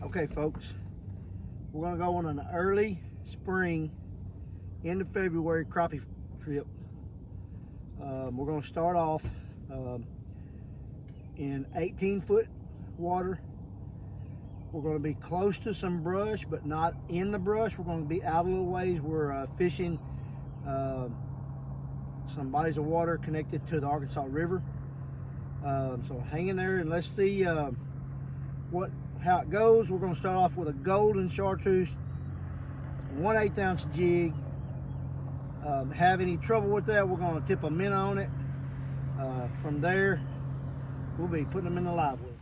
Okay, folks, we're gonna go on an early spring, end of February crappie trip. We're gonna start off in 18-foot water. We're gonna be close to some brush, but not in the brush. We're gonna be out a little ways. We're fishing some bodies of water connected to the Arkansas River. So hang in there and let's see how it goes. We're going to start off with a golden chartreuse, 1/8 ounce jig. Have any trouble with that, we're going to tip a minnow on it. From there, we'll be putting them in the live well.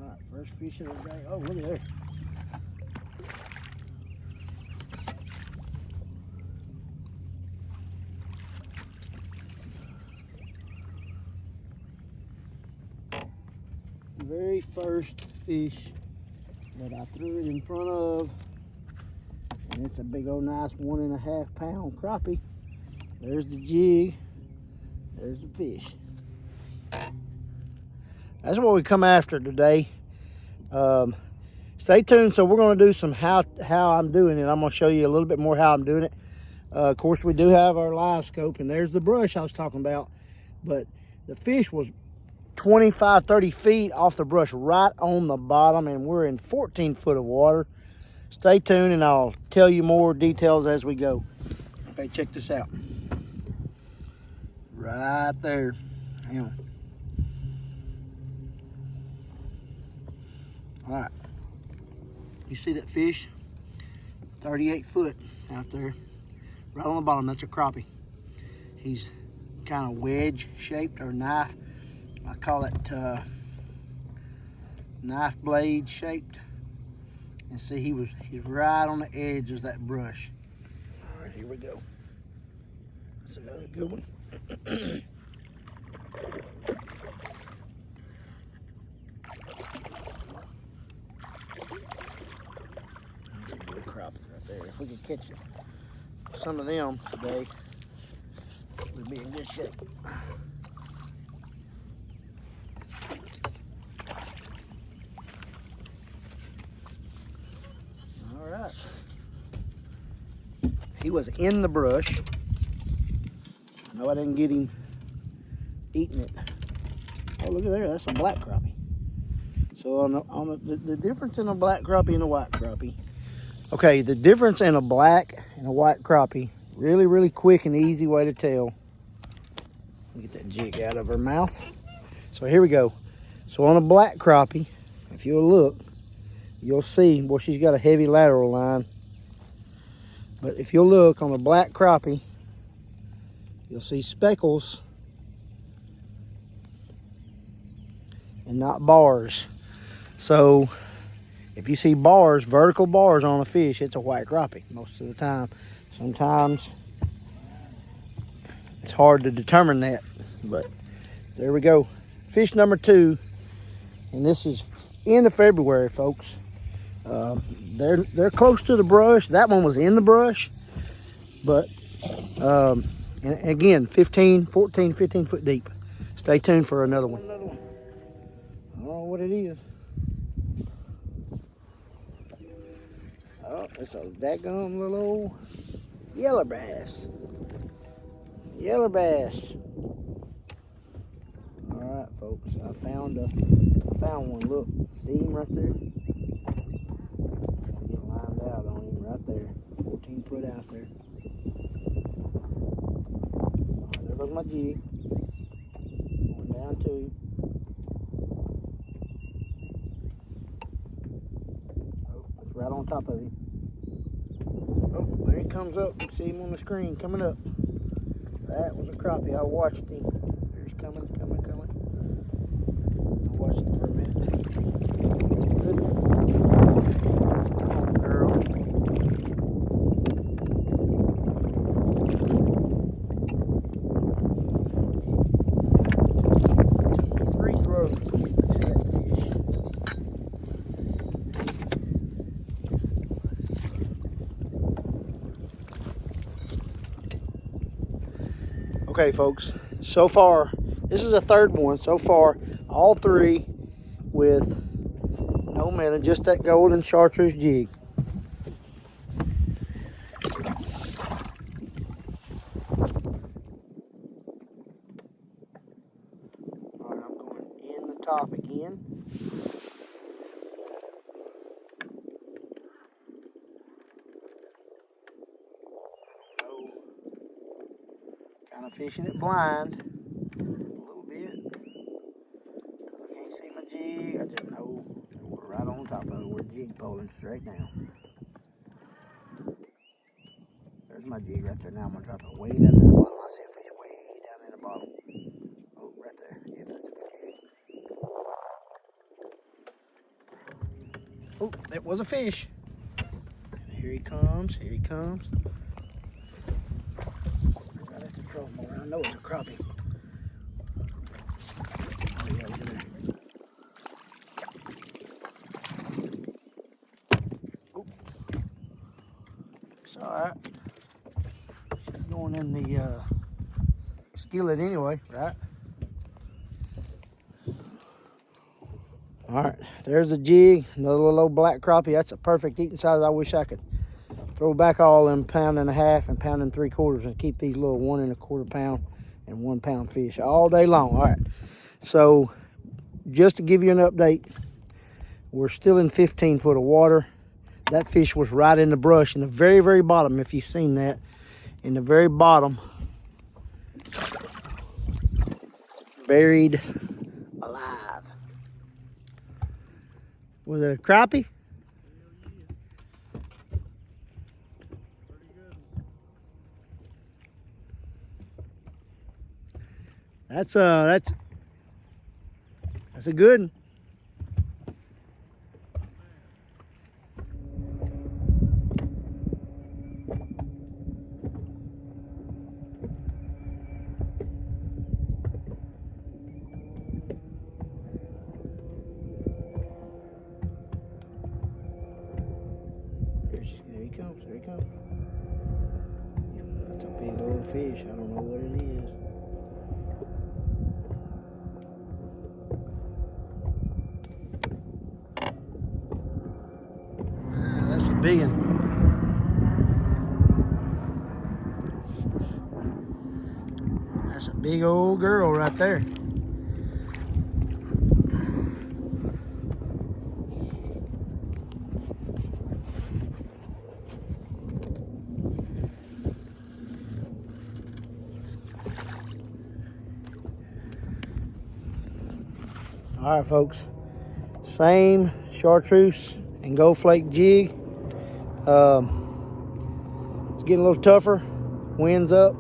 All right, first fish of the day. Oh, look at there. Very first fish that I threw it in front of, and it's a big old nice 1.5 pound crappie. There's the jig, there's the fish. That's what we come after today. Stay tuned. So we're going to do some how I'm doing it. I'm going to show you a little bit more how I'm doing it. Of course, we do have our live scope, and there's the brush I was talking about, but the fish was 25-30 feet off the brush right on the bottom, and we're in 14 foot of water. Stay tuned and I'll tell you more details as we go. Okay, check this out. Right there. Hang on. All right. You see that fish? 38 foot out there. Right on the bottom, that's a crappie. He's kind of wedge shaped or knife. I call it knife blade shaped. And see, he's right on the edge of that brush. All right, here we go. That's another good one. That's a good crappie right there. If we could catch some of them today, we'd be in good shape. He was in the brush. I know I didn't get him eating it. Oh, look at there, that's a black crappie. So on the difference in a black crappie and a white crappie. Okay, the difference in a black and a white crappie, really, really quick and easy way to tell. Get that jig out of her mouth. So here we go. So on a black crappie, if you'll look, you'll see, well, she's got a heavy lateral line. But if you'll look on a black crappie, you'll see speckles and not bars. So if you see bars, vertical bars on a fish, it's a white crappie most of the time. Sometimes it's hard to determine that, but there we go. Fish number 2, and this is end of February, folks. They're close to the brush. That one was in the brush, but and again, 15 foot deep. Stay tuned for another one. I don't know what it is. Oh, it's a daggum little old yellow bass. Yellow bass. All right, folks. I found one. Look, see him right there. Out on him right there, 14 foot out there. Right, there goes my jig. Going down to him. Oh, it's right on top of him. Oh, there he comes up. You see him on the screen coming up. That was a crappie. I watched him. There he's coming. I watched him for a minute. It's a good one. Girl. Took 3 throws to that fish. Okay, folks, so far, this is a third one. So far, all 3 with no minute, just that golden chartreuse jig. All right, I'm going in the top again. Kind of fishing it blind a little bit because I can't see my jig. I just know we're right on top of it. We're jig pulling straight down. There's my jig right there. Now I'm gonna drop it way down in the bottom. I see a fish way down in the bottom. Oh, right there. If that's a fish. Oh, that was a fish. And here he comes. Here he comes. I know it's a crappie. Oh yeah, look at there. Oop. It's alright. She's going in the skillet anyway, right? Alright, there's a jig, another little old black crappie. That's a perfect eating size. I wish I could throw back all them 1.5 pounds and 1 3/4 pounds and keep these little 1 1/4 pound and 1 pound fish all day long. All right, so just to give you an update, we're still in 15 foot of water. That fish was right in the brush in the very, very bottom. If you've seen that, in the very bottom, buried alive. Was it a crappie? That's a good one. There he comes, there he comes. That's a big old fish. I don't know what it is. That's a big one. That's a big old girl right there. All right, folks, same chartreuse and gold flake jig. It's getting a little tougher, wind's up,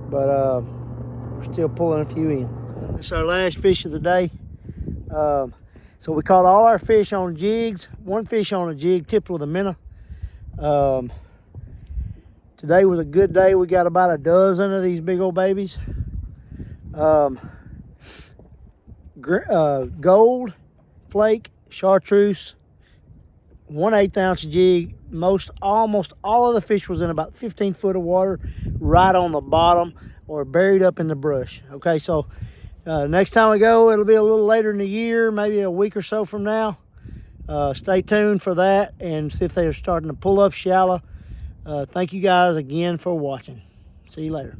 but we're still pulling a few in. It's our last fish of the day. So we caught all our fish on jigs, one fish on a jig tipped with a minnow. Today was a good day. We got about a dozen of these big old babies. Gold flake chartreuse, 1/8 ounce jig. Almost all of the fish was in about 15 foot of water, right on the bottom or buried up in the brush. Okay, so next time we go, it'll be a little later in the year, maybe a week or so from now. Stay tuned for that and see if they're starting to pull up shallow. Thank you guys again for watching. See you later.